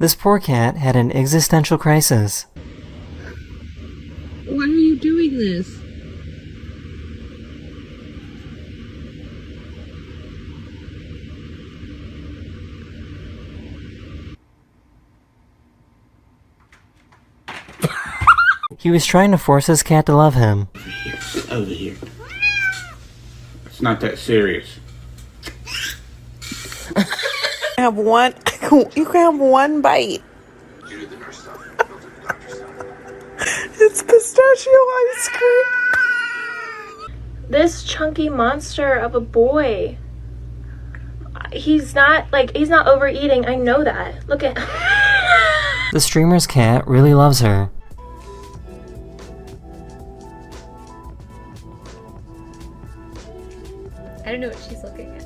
This poor cat had an existential crisis. Why are you doing this? He was trying to force his cat to love him. Sit over here. It's not that serious. Have one. You can have one bite. It's pistachio ice cream. This chunky monster of a boy. He's not overeating. I know that. Look at. The streamer's cat really loves her. I don't know what she's looking at.